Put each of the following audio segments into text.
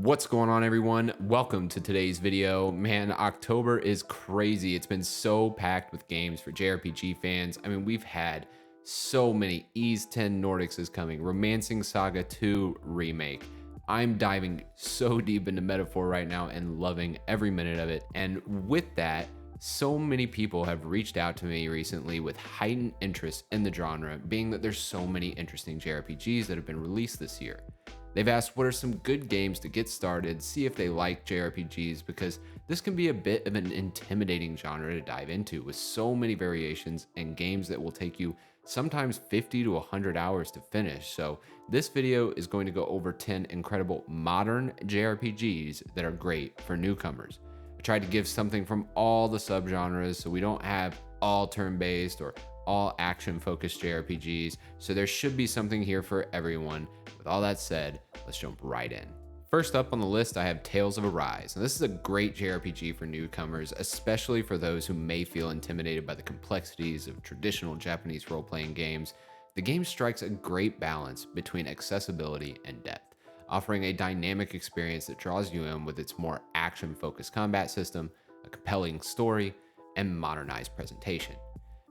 What's going on, everyone? Welcome to today's video. Man, October is crazy. It's been so packed with games for JRPG fans. I mean, we've had so many. Ys 10 Nordics is coming, Romancing Saga 2 Remake. I'm diving so deep into Metaphor right now and loving every minute of it. And with that, so many people have reached out to me recently with heightened interest in the genre, being that there's so many interesting JRPGs that have been released this year. They've asked what are some good games to get started, see if they like JRPGs, because this can be a bit of an intimidating genre to dive into with so many variations and games that will take you sometimes 50 to 100 hours to finish. So this video is going to go over 10 incredible modern JRPGs that are great for newcomers. I tried to give something from all the subgenres so we don't have all turn-based or all action-focused JRPGs, so there should be something here for everyone. With all that said, let's jump right in. First up on the list, I have Tales of Arise. Now, this is a great JRPG for newcomers, especially for those who may feel intimidated by the complexities of traditional Japanese role-playing games. The game strikes a great balance between accessibility and depth, offering a dynamic experience that draws you in with its more action-focused combat system, a compelling story, and modernized presentation.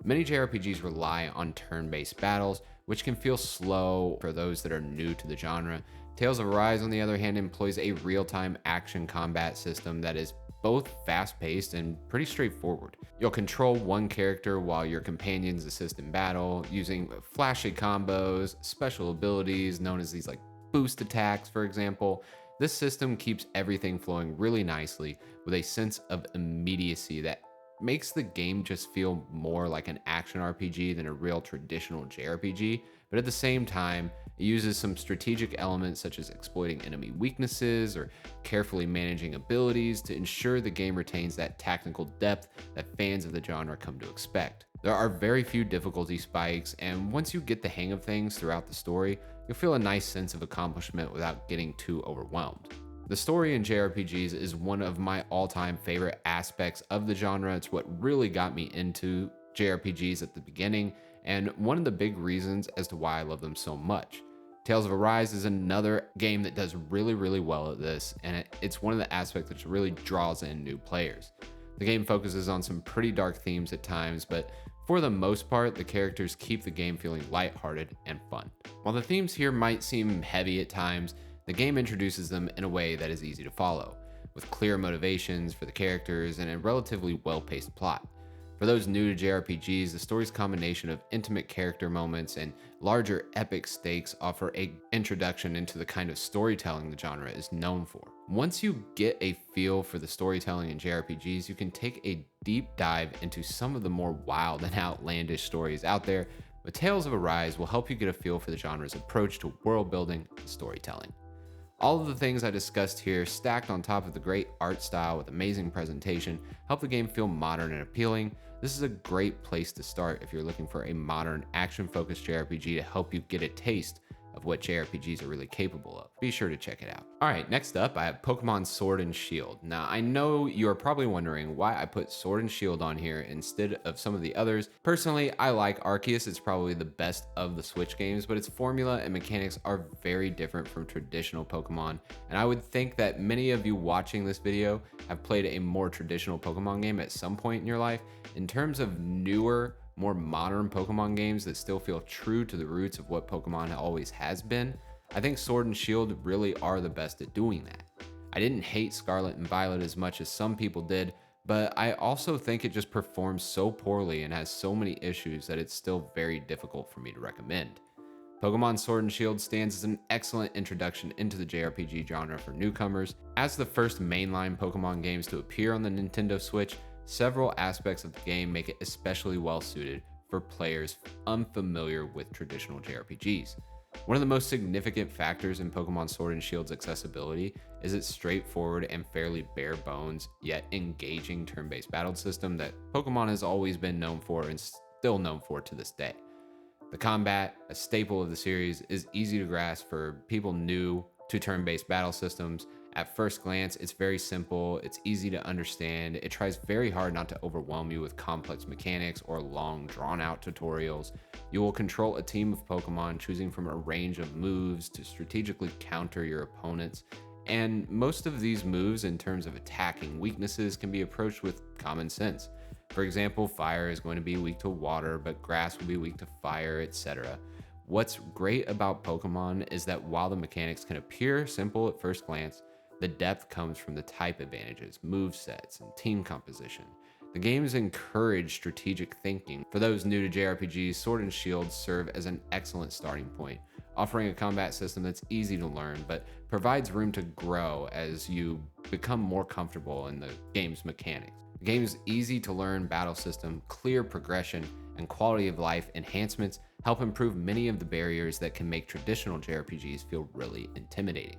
Many JRPGs rely on turn-based battles, which can feel slow for those that are new to the genre. Tales of Arise, on the other hand, employs a real-time action combat system that is both fast-paced and pretty straightforward. You'll control one character while your companions assist in battle, using flashy combos, special abilities known as these boost attacks, for example. This system keeps everything flowing really nicely with a sense of immediacy that makes the game just feel more like an action RPG than a real traditional JRPG, but at the same time, it uses some strategic elements such as exploiting enemy weaknesses or carefully managing abilities to ensure the game retains that technical depth that fans of the genre come to expect. There are very few difficulty spikes, and once you get the hang of things throughout the story, you'll feel a nice sense of accomplishment without getting too overwhelmed. The story in JRPGs is one of my all-time favorite aspects of the genre. It's what really got me into JRPGs at the beginning, and one of the big reasons as to why I love them so much. Tales of Arise is another game that does really well at this, and it's one of the aspects that really draws in new players. The game focuses on some pretty dark themes at times, but for the most part, the characters keep the game feeling lighthearted and fun. While the themes here might seem heavy at times, the game introduces them in a way that is easy to follow, with clear motivations for the characters and a relatively well-paced plot. For those new to JRPGs, the story's combination of intimate character moments and larger epic stakes offer an introduction into the kind of storytelling the genre is known for. Once you get a feel for the storytelling in JRPGs, you can take a deep dive into some of the more wild and outlandish stories out there, but Tales of Arise will help you get a feel for the genre's approach to world building and storytelling. All of the things I discussed here, stacked on top of the great art style with amazing presentation, help the game feel modern and appealing. This is a great place to start if you're looking for a modern, action-focused JRPG to help you get a taste of what JRPGs are really capable of. Be sure to check it out. All right, next up, I have Pokemon Sword and Shield. Now, I know you're probably wondering why I put Sword and Shield on here instead of some of the others. Personally, I like Arceus. It's probably the best of the Switch games, but its formula and mechanics are very different from traditional Pokemon, and I would think that many of you watching this video have played a more traditional Pokemon game at some point in your life. In terms of newer, more modern Pokemon games that still feel true to the roots of what Pokemon always has been, I think Sword and Shield really are the best at doing that. I didn't hate Scarlet and Violet as much as some people did, but I also think it just performs so poorly and has so many issues that it's still very difficult for me to recommend. Pokemon Sword and Shield stands as an excellent introduction into the JRPG genre for newcomers. As the first mainline Pokemon games to appear on the Nintendo Switch, several aspects of the game make it especially well suited for players unfamiliar with traditional JRPGs. One of the most significant factors in Pokemon Sword and Shield's accessibility is its straightforward and fairly bare bones, yet engaging turn-based battle system that Pokemon has always been known for and still known for to this day. The combat, a staple of the series, is easy to grasp for people new to turn-based battle systems. At first glance, it's very simple, it's easy to understand, it tries very hard not to overwhelm you with complex mechanics or long drawn-out tutorials. You will control a team of Pokemon, choosing from a range of moves to strategically counter your opponents, And most of these moves, in terms of attacking weaknesses, can be approached with common sense. For example, fire is going to be weak to water, but grass will be weak to fire, etc. What's great about Pokemon is that while the mechanics can appear simple at first glance, the depth comes from the type advantages, move sets, and team composition. The games encourage strategic thinking. For those new to JRPGs, Sword and Shield serve as an excellent starting point, offering a combat system that's easy to learn, but provides room to grow as you become more comfortable in the game's mechanics. The game's easy to learn battle system, clear progression, and quality of life enhancements help improve many of the barriers that can make traditional JRPGs feel really intimidating.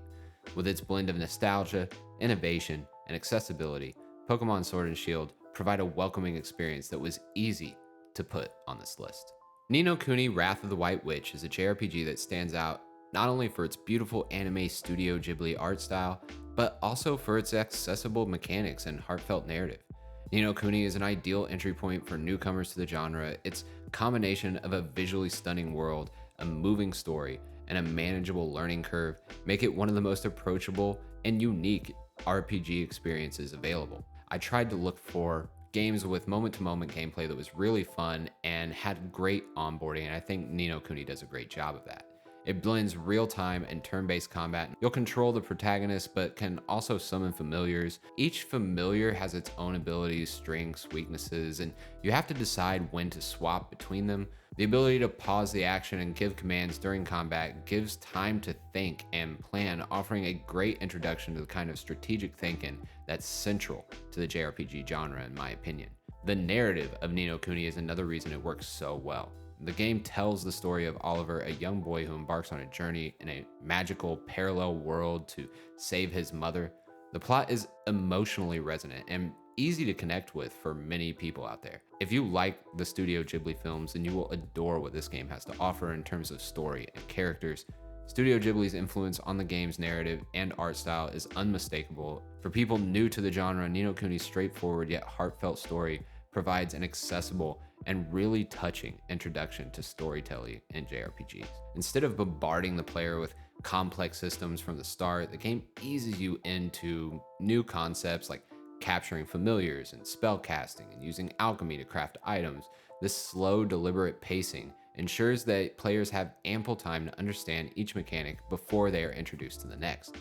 With its blend of nostalgia, innovation, and accessibility, Pokemon Sword and Shield provide a welcoming experience that was easy to put on this list. Ni no Kuni: Wrath of the White Witch is a JRPG that stands out not only for its beautiful anime Studio Ghibli art style, but also for its accessible mechanics and heartfelt narrative. Ni no Kuni is an ideal entry point for newcomers to the genre. Its combination of a visually stunning world, a moving story, and a manageable learning curve make it one of the most approachable and unique RPG experiences available. I tried to look for games with moment-to-moment gameplay that was really fun and had great onboarding, and I think Ni no Kuni does a great job of that. It blends real-time and turn-based combat. You'll control the protagonist, but can also summon familiars. Each familiar has its own abilities, strengths, weaknesses, and you have to decide when to swap between them. The ability to pause the action and give commands during combat gives time to think and plan, offering a great introduction to the kind of strategic thinking that's central to the JRPG genre, in my opinion. The narrative of Ni no Kuni is another reason it works so well. The game tells the story of Oliver, a young boy who embarks on a journey in a magical parallel world to save his mother. The plot is emotionally resonant and easy to connect with for many people out there. If you like the Studio Ghibli films, then you will adore what this game has to offer in terms of story and characters. Studio Ghibli's influence on the game's narrative and art style is unmistakable. For people new to the genre, Ni no Kuni's straightforward yet heartfelt story provides an accessible and really touching introduction to storytelling in JRPGs. Instead of bombarding the player with complex systems from the start, the game eases you into new concepts like capturing familiars and spell casting and using alchemy to craft items. This slow, deliberate pacing ensures that players have ample time to understand each mechanic before they are introduced to the next.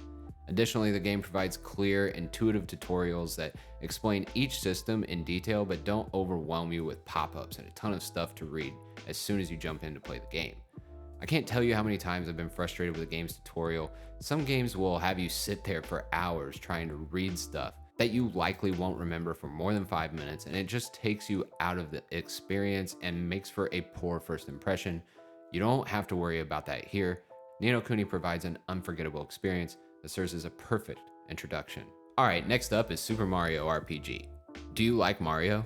Additionally, the game provides clear, intuitive tutorials that explain each system in detail but don't overwhelm you with pop-ups and a ton of stuff to read as soon as you jump in to play the game. I can't tell you how many times I've been frustrated with a game's tutorial. Some games will have you sit there for hours trying to read stuff that you likely won't remember for more than 5 minutes, and it just takes you out of the experience and makes for a poor first impression. You don't have to worry about that here. Ni no Kuni provides an unforgettable experience that serves as a perfect introduction. Alright, next up is Super Mario RPG. Do you like Mario?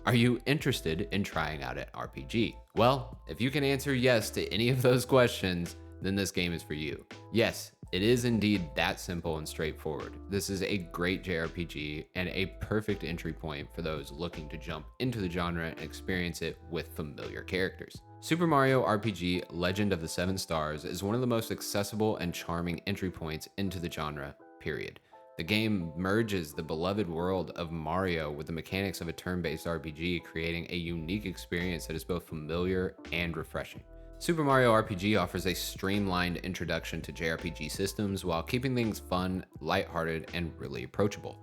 Are you interested in trying out an RPG? Well, if you can answer yes to any of those questions, then this game is for you. Yes, it is indeed that simple and straightforward. This is a great JRPG and a perfect entry point for those looking to jump into the genre and experience it with familiar characters. Super Mario RPG Legend of the Seven Stars is one of the most accessible and charming entry points into the genre, period. The game merges the beloved world of Mario with the mechanics of a turn-based RPG, creating a unique experience that is both familiar and refreshing. Super Mario RPG offers a streamlined introduction to JRPG systems while keeping things fun, lighthearted, and really approachable.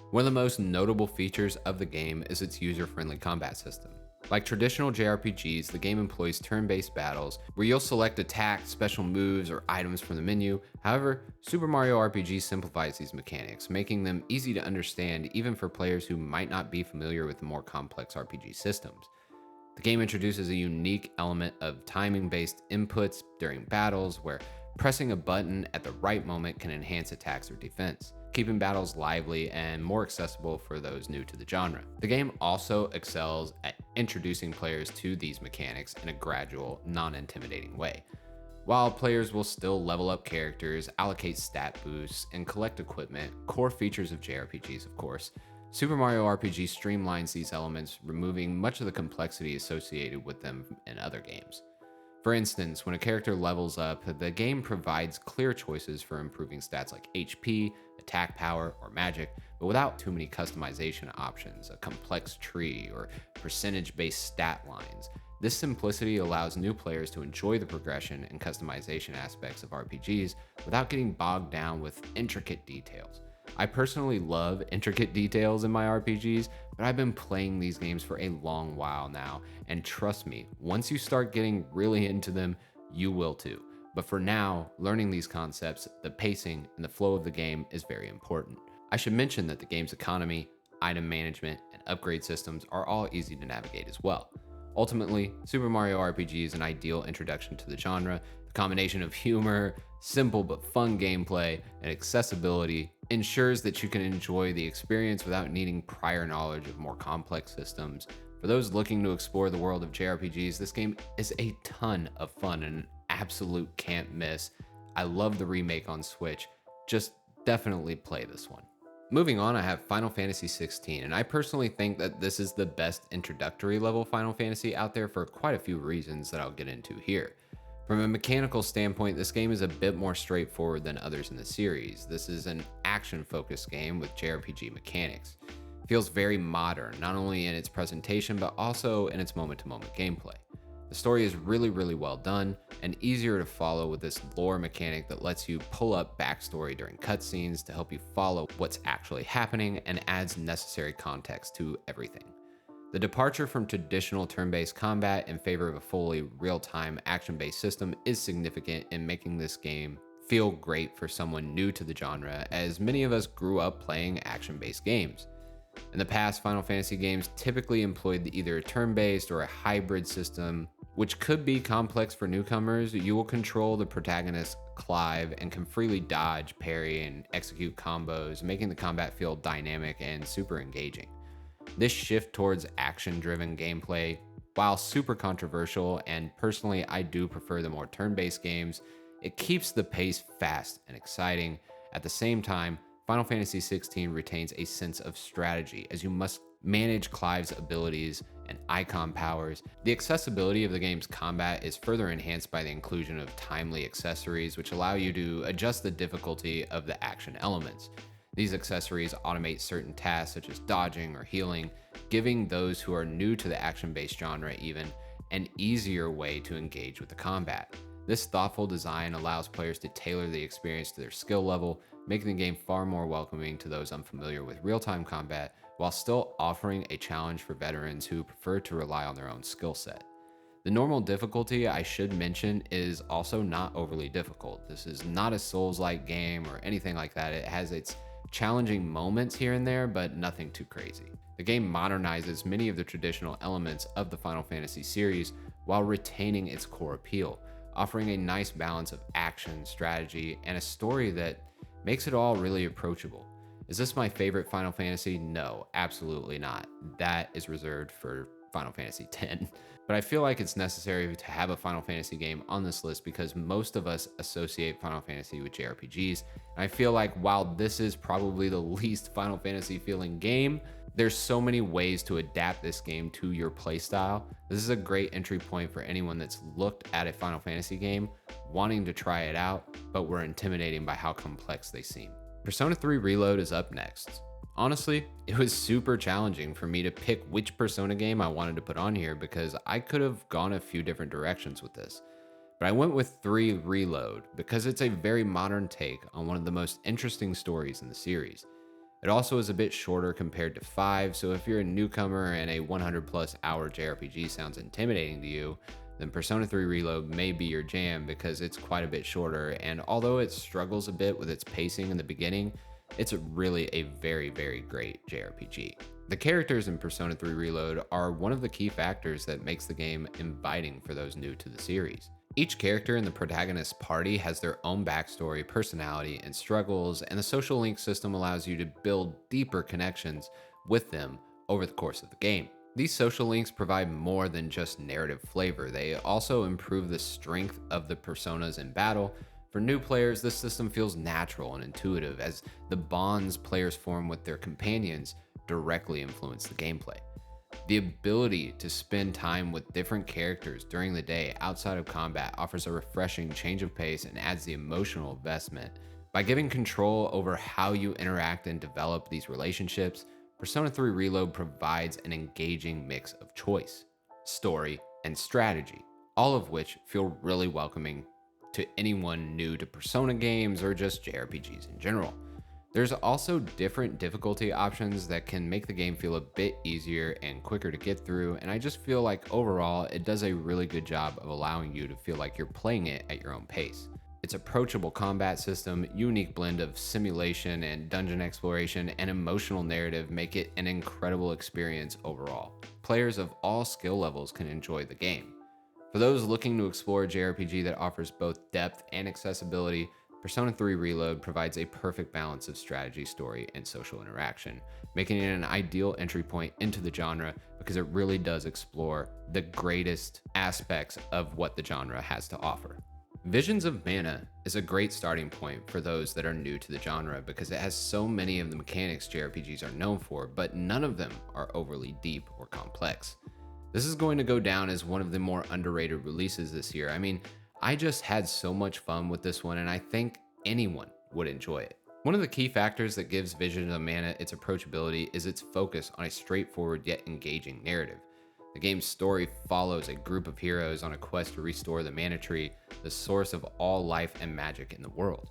One of the most notable features of the game is its user-friendly combat system. Like traditional JRPGs, the game employs turn-based battles where you'll select attacks, special moves, or items from the menu. However, Super Mario RPG simplifies these mechanics, making them easy to understand even for players who might not be familiar with the more complex RPG systems. The game introduces a unique element of timing-based inputs during battles where pressing a button at the right moment can enhance attacks or defense, keeping battles lively and more accessible for those new to the genre. The game also excels at introducing players to these mechanics in a gradual, non-intimidating way. While players will still level up characters, allocate stat boosts, and collect equipment, core features of JRPGs of course, Super Mario RPG streamlines these elements, removing much of the complexity associated with them in other games. For instance, when a character levels up, the game provides clear choices for improving stats like HP, attack power, or magic, but without too many customization options, a complex tree, or percentage-based stat lines. This simplicity allows new players to enjoy the progression and customization aspects of RPGs without getting bogged down with intricate details. I personally love intricate details in my RPGs, but I've been playing these games for a long while now, and trust me, once you start getting really into them, you will too. But for now, learning these concepts, the pacing, and the flow of the game is very important. I should mention that the game's economy, item management, and upgrade systems are all easy to navigate as well. Ultimately, Super Mario RPG is an ideal introduction to the genre. The combination of humor, simple but fun gameplay, and accessibility ensures that you can enjoy the experience without needing prior knowledge of more complex systems. For those looking to explore the world of JRPGs, this game is a ton of fun and an absolute can't miss. I love the remake on Switch. Just definitely play this one. Moving on, I have Final Fantasy 16, and I personally think that this is the best introductory level Final Fantasy out there for quite a few reasons that I'll get into here. From a mechanical standpoint, this game is a bit more straightforward than others in the series. This is an action-focused game with JRPG mechanics. It feels very modern, not only in its presentation, but also in its moment-to-moment gameplay. The story is really well done and easier to follow with this lore mechanic that lets you pull up backstory during cutscenes to help you follow what's actually happening and adds necessary context to everything. The departure from traditional turn-based combat in favor of a fully real-time action-based system is significant in making this game feel great for someone new to the genre, as many of us grew up playing action-based games. In the past, Final Fantasy games typically employed either a turn-based or a hybrid system, which could be complex for newcomers. You will control the protagonist, Clive, and can freely dodge, parry, and execute combos, making the combat feel dynamic and super engaging. This shift towards action-driven gameplay, while super controversial, and personally I do prefer the more turn-based games, it keeps the pace fast and exciting. At the same time, Final Fantasy 16 retains a sense of strategy as you must manage Clive's abilities and icon powers. The accessibility of the game's combat is further enhanced by the inclusion of timely accessories, which allow you to adjust the difficulty of the action elements. These accessories automate certain tasks such as dodging or healing, giving those who are new to the action-based genre even an easier way to engage with the combat. This thoughtful design allows players to tailor the experience to their skill level, making the game far more welcoming to those unfamiliar with real-time combat, while still offering a challenge for veterans who prefer to rely on their own skill set. The normal difficulty, I should mention, is also not overly difficult. This is not a Souls-like game or anything like that. It has its challenging moments here and there, but nothing too crazy. The game modernizes many of the traditional elements of the Final Fantasy series while retaining its core appeal, offering a nice balance of action, strategy, and a story that makes it all really approachable. Is this my favorite Final Fantasy? No, absolutely not. That is reserved for Final Fantasy X. But I feel like it's necessary to have a Final Fantasy game on this list because most of us associate Final Fantasy with JRPGs. And I feel like while this is probably the least Final Fantasy feeling game, there's so many ways to adapt this game to your playstyle. This is a great entry point for anyone that's looked at a Final Fantasy game, wanting to try it out, but were intimidated by how complex they seem. Persona 3 Reload is up next. Honestly, it was super challenging for me to pick which Persona game I wanted to put on here because I could have gone a few different directions with this. But I went with 3 Reload because it's a very modern take on one of the most interesting stories in the series. It also is a bit shorter compared to 5, so if you're a newcomer and a 100+ hour JRPG sounds intimidating to you, then Persona 3 Reload may be your jam because it's quite a bit shorter, and although it struggles a bit with its pacing in the beginning, it's really a very great JRPG. The characters in Persona 3 Reload are one of the key factors that makes the game inviting for those new to the series. Each character in the protagonist's party has their own backstory, personality, and struggles, and the social link system allows you to build deeper connections with them over the course of the game. These social links provide more than just narrative flavor. They also improve the strength of the personas in battle. For new players, this system feels natural and intuitive as the bonds players form with their companions directly influence the gameplay. The ability to spend time with different characters during the day outside of combat offers a refreshing change of pace and adds the emotional investment. By giving control over how you interact and develop these relationships, Persona 3 Reload provides an engaging mix of choice, story, and strategy, all of which feel really welcoming to anyone new to Persona games or just JRPGs in general. There's also different difficulty options that can make the game feel a bit easier and quicker to get through, and I just feel like overall it does a really good job of allowing you to feel like you're playing it at your own pace. Its approachable combat system, unique blend of simulation and dungeon exploration, and emotional narrative make it an incredible experience overall. Players of all skill levels can enjoy the game. For those looking to explore a JRPG that offers both depth and accessibility, Persona 3 Reload provides a perfect balance of strategy, story, and social interaction, making it an ideal entry point into the genre because it really does explore the greatest aspects of what the genre has to offer. Visions of Mana is a great starting point for those that are new to the genre because it has so many of the mechanics JRPGs are known for, but none of them are overly deep or complex. This is going to go down as one of the more underrated releases this year. I mean, I just had so much fun with this one, and I think anyone would enjoy it. One of the key factors that gives Visions of Mana its approachability is its focus on a straightforward yet engaging narrative. The game's story follows a group of heroes on a quest to restore the mana tree, the source of all life and magic in the world.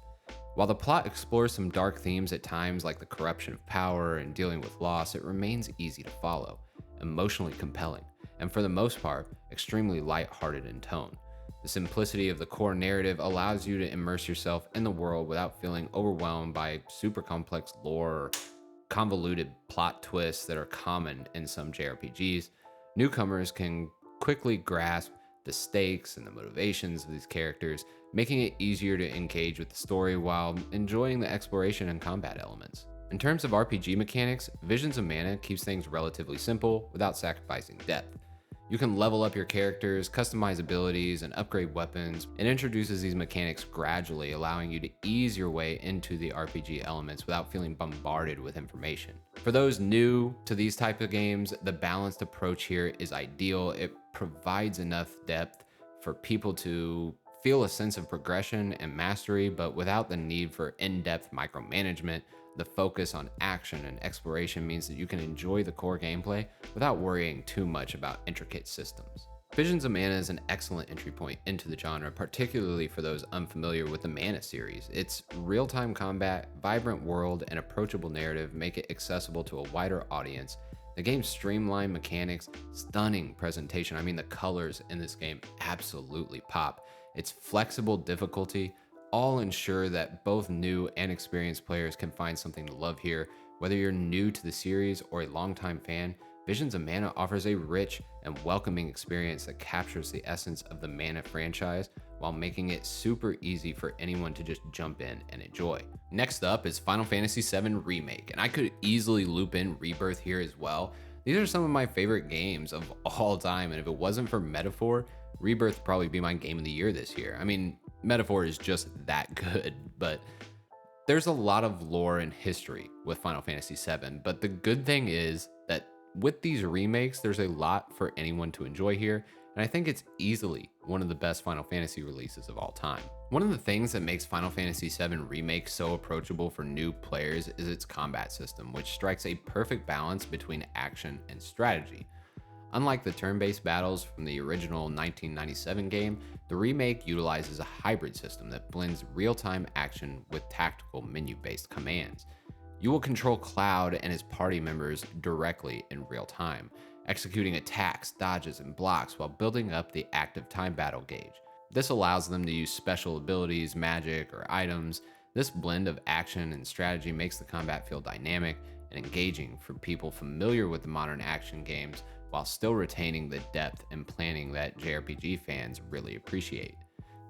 While the plot explores some dark themes at times like the corruption of power and dealing with loss, it remains easy to follow, emotionally compelling, and for the most part, extremely light-hearted in tone. The simplicity of the core narrative allows you to immerse yourself in the world without feeling overwhelmed by super complex lore or convoluted plot twists that are common in some JRPGs. Newcomers can quickly grasp the stakes and the motivations of these characters, making it easier to engage with the story while enjoying the exploration and combat elements. In terms of RPG mechanics, Visions of Mana keeps things relatively simple without sacrificing depth. You can level up your characters, customize abilities, and upgrade weapons. It introduces these mechanics gradually, allowing you to ease your way into the RPG elements without feeling bombarded with information. For those new to these types of games, the balanced approach here is ideal. It provides enough depth for people to feel a sense of progression and mastery, but without the need for in-depth micromanagement. The focus on action and exploration means that you can enjoy the core gameplay without worrying too much about intricate systems. Visions of Mana is an excellent entry point into the genre, particularly for those unfamiliar with the Mana series. Its real-time combat, vibrant world, and approachable narrative make it accessible to a wider audience. The game's streamlined mechanics, stunning presentation, I mean the colors in this game absolutely pop. Its flexible difficulty, all ensure that both new and experienced players can find something to love here. Whether you're new to the series or a longtime fan, Visions of Mana offers a rich and welcoming experience that captures the essence of the Mana franchise while making it super easy for anyone to just jump in and enjoy. Next up is Final Fantasy VII Remake, and I could easily loop in Rebirth here as well. These are some of my favorite games of all time, and if it wasn't for Metaphor, Rebirth would probably be my game of the year this year. I mean, Metaphor is just that good, but there's a lot of lore and history with Final Fantasy VII, but the good thing is that with these remakes, there's a lot for anyone to enjoy here, and I think it's easily one of the best Final Fantasy releases of all time. One of the things that makes Final Fantasy VII Remake so approachable for new players is its combat system, which strikes a perfect balance between action and strategy. Unlike the turn-based battles from the original 1997 game, the remake utilizes a hybrid system that blends real-time action with tactical menu-based commands. You will control Cloud and his party members directly in real time, executing attacks, dodges, and blocks while building up the active time battle gauge. This allows them to use special abilities, magic, or items. This blend of action and strategy makes the combat feel dynamic and engaging for people familiar with the modern action games, while still retaining the depth and planning that JRPG fans really appreciate.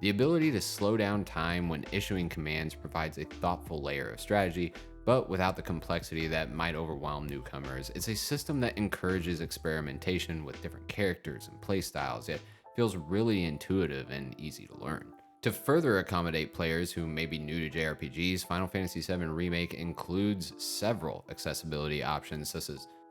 The ability to slow down time when issuing commands provides a thoughtful layer of strategy, but without the complexity that might overwhelm newcomers. It's a system that encourages experimentation with different characters and playstyles, yet feels really intuitive and easy to learn. To further accommodate players who may be new to JRPGs, Final Fantasy VII Remake includes several accessibility options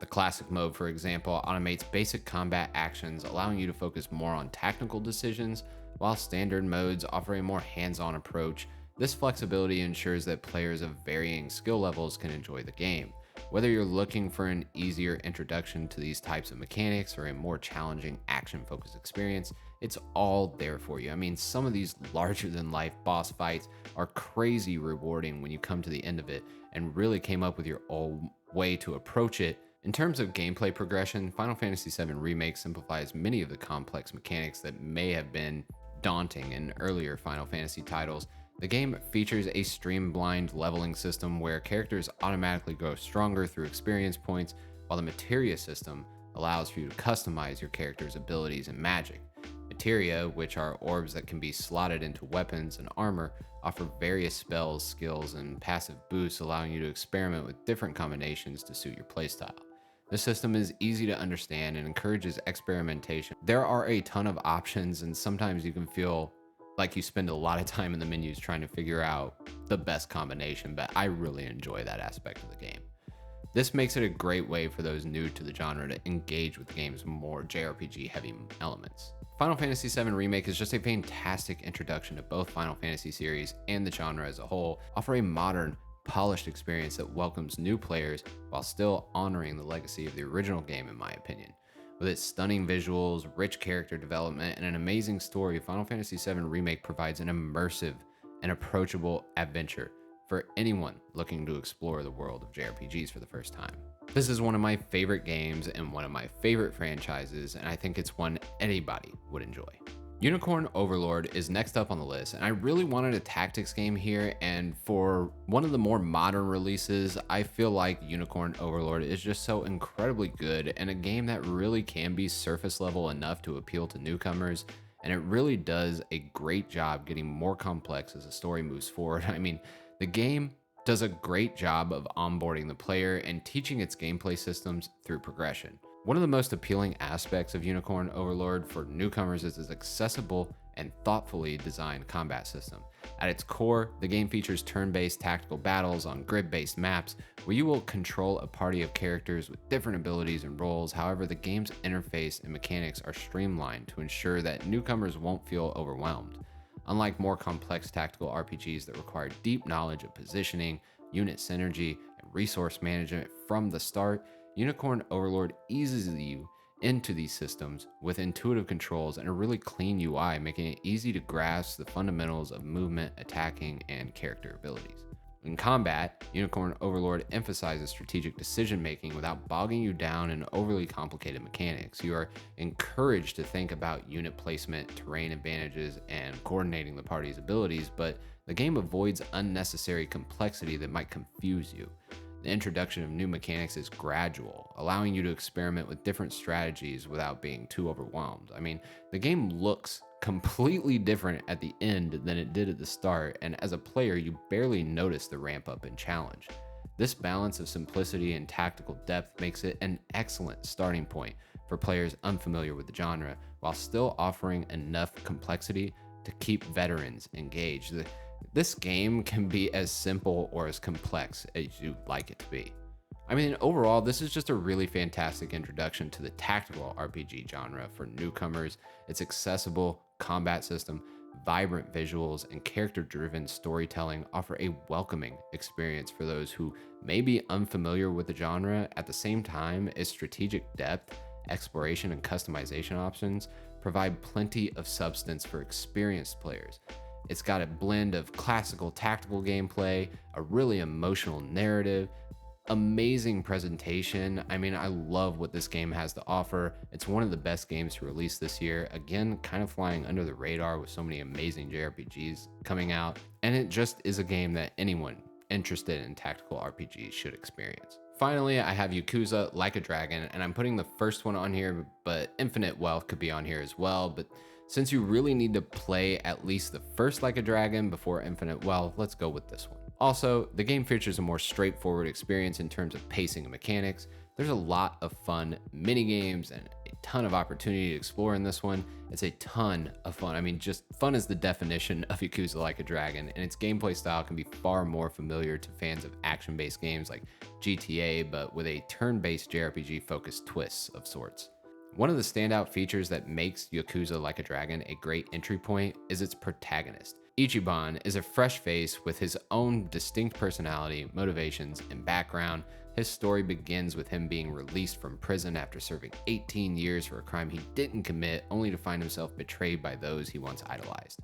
The classic mode, for example, automates basic combat actions, allowing you to focus more on tactical decisions, while standard modes offer a more hands-on approach. This flexibility ensures that players of varying skill levels can enjoy the game. Whether you're looking for an easier introduction to these types of mechanics or a more challenging action-focused experience, it's all there for you. I mean, some of these larger-than-life boss fights are crazy rewarding when you come to the end of it and really came up with your own way to approach it. In terms of gameplay progression, Final Fantasy VII Remake simplifies many of the complex mechanics that may have been daunting in earlier Final Fantasy titles. The game features a streamlined leveling system where characters automatically grow stronger through experience points, while the materia system allows for you to customize your character's abilities and magic. Materia, which are orbs that can be slotted into weapons and armor, offer various spells, skills, and passive boosts, allowing you to experiment with different combinations to suit your playstyle. The system is easy to understand and encourages experimentation. There are a ton of options, and sometimes you can feel like you spend a lot of time in the menus trying to figure out the best combination, but I really enjoy that aspect of the game. This makes it a great way for those new to the genre to engage with the game's more JRPG heavy elements. Final Fantasy VII Remake is just a fantastic introduction to both Final Fantasy series and the genre as a whole, offer a modern, polished experience that welcomes new players while still honoring the legacy of the original game, in my opinion. With its stunning visuals, rich character development, and an amazing story, Final Fantasy VII Remake provides an immersive and approachable adventure for anyone looking to explore the world of JRPGs for the first time. This is one of my favorite games and one of my favorite franchises, and I think it's one anybody would enjoy. Unicorn Overlord is next up on the list, and I really wanted a tactics game here, and for one of the more modern releases, I feel like Unicorn Overlord is just so incredibly good and a game that really can be surface level enough to appeal to newcomers, and it really does a great job getting more complex as the story moves forward. I mean, the game does a great job of onboarding the player and teaching its gameplay systems through progression. One of the most appealing aspects of Unicorn Overlord for newcomers is its accessible and thoughtfully designed combat system. At its core, the game features turn-based tactical battles on grid-based maps where you will control a party of characters with different abilities and roles. However, the game's interface and mechanics are streamlined to ensure that newcomers won't feel overwhelmed. Unlike more complex tactical RPGs that require deep knowledge of positioning, unit synergy, and resource management from the start, Unicorn Overlord eases you into these systems with intuitive controls and a really clean UI, making it easy to grasp the fundamentals of movement, attacking, and character abilities. In combat, Unicorn Overlord emphasizes strategic decision-making without bogging you down in overly complicated mechanics. You are encouraged to think about unit placement, terrain advantages, and coordinating the party's abilities, but the game avoids unnecessary complexity that might confuse you. The introduction of new mechanics is gradual, allowing you to experiment with different strategies without being too overwhelmed. I mean, the game looks completely different at the end than it did at the start, and as a player, you barely notice the ramp up and challenge. This balance of simplicity and tactical depth makes it an excellent starting point for players unfamiliar with the genre, while still offering enough complexity to keep veterans engaged. This game can be as simple or as complex as you'd like it to be. I mean, overall, this is just a really fantastic introduction to the tactical RPG genre for newcomers. Its accessible combat system, vibrant visuals, and character-driven storytelling offer a welcoming experience for those who may be unfamiliar with the genre. At the same time, its strategic depth, exploration, and customization options provide plenty of substance for experienced players. It's got a blend of classical tactical gameplay, a really emotional narrative, amazing presentation. I mean, I love what this game has to offer. It's one of the best games to release this year. Again, kind of flying under the radar with so many amazing JRPGs coming out. And it just is a game that anyone interested in tactical RPGs should experience. Finally, I have Yakuza Like a Dragon, and I'm putting the first one on here, but Infinite Wealth could be on here as well. But since you really need to play at least the first Like a Dragon before Infinite Wealth, let's go with this one. Also, the game features a more straightforward experience in terms of pacing and mechanics. There's a lot of fun mini games and a ton of opportunity to explore in this one. It's a ton of fun. I mean, just fun is the definition of Yakuza Like a Dragon, and its gameplay style can be far more familiar to fans of action-based games like GTA, but with a turn-based JRPG focused twists of sorts. One of the standout features that makes Yakuza Like a Dragon a great entry point is its protagonist. Ichiban is a fresh face with his own distinct personality, motivations, and background. His story begins with him being released from prison after serving 18 years for a crime he didn't commit, only to find himself betrayed by those he once idolized.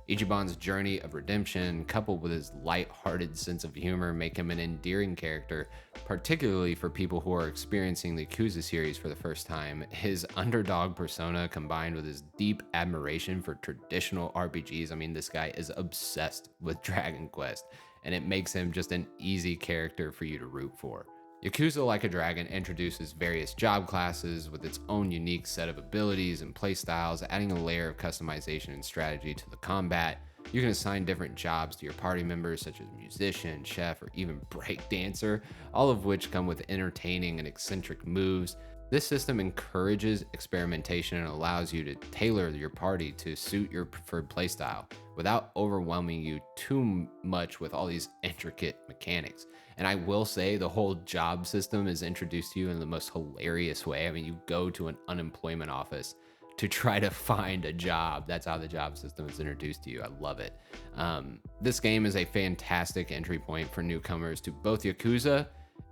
Ichiban's journey of redemption, coupled with his light-hearted sense of humor, make him an endearing character, particularly for people who are experiencing the Yakuza series for the first time. His underdog persona, combined with his deep admiration for traditional RPGs, I mean, this guy is obsessed with Dragon Quest, and it makes him just an easy character for you to root for. Yakuza Like a Dragon introduces various job classes with its own unique set of abilities and playstyles, adding a layer of customization and strategy to the combat. You can assign different jobs to your party members, such as musician, chef, or even break dancer, all of which come with entertaining and eccentric moves. This system encourages experimentation and allows you to tailor your party to suit your preferred playstyle without overwhelming you too much with all these intricate mechanics. And I will say the whole job system is introduced to you in the most hilarious way. I mean, you go to an unemployment office to try to find a job. That's how the job system is introduced to you. I love it. This game is a fantastic entry point for newcomers to both Yakuza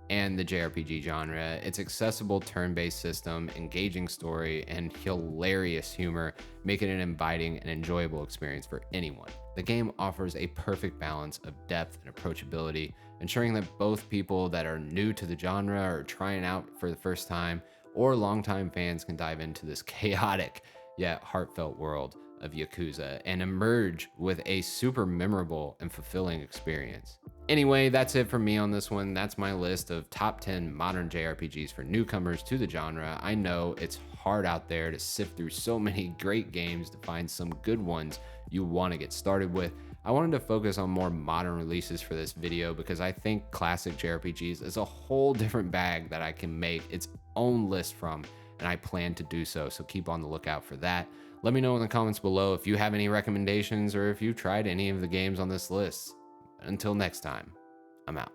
and the JRPG genre. Its accessible turn-based system, engaging story, and hilarious humor make it an inviting and enjoyable experience for anyone. The game offers a perfect balance of depth and approachability, ensuring that both people that are new to the genre or trying out for the first time, or longtime fans can dive into this chaotic yet heartfelt world of Yakuza and emerge with a super memorable and fulfilling experience. Anyway, that's it for me on this one. That's my list of top 10 modern JRPGs for newcomers to the genre. I know it's hard out there to sift through so many great games to find some good ones you want to get started with. I wanted to focus on more modern releases for this video because I think classic JRPGs is a whole different bag that I can make its own list from, and I plan to do so, so keep on the lookout for that. Let me know in the comments below if you have any recommendations or if you've tried any of the games on this list. Until next time, I'm out.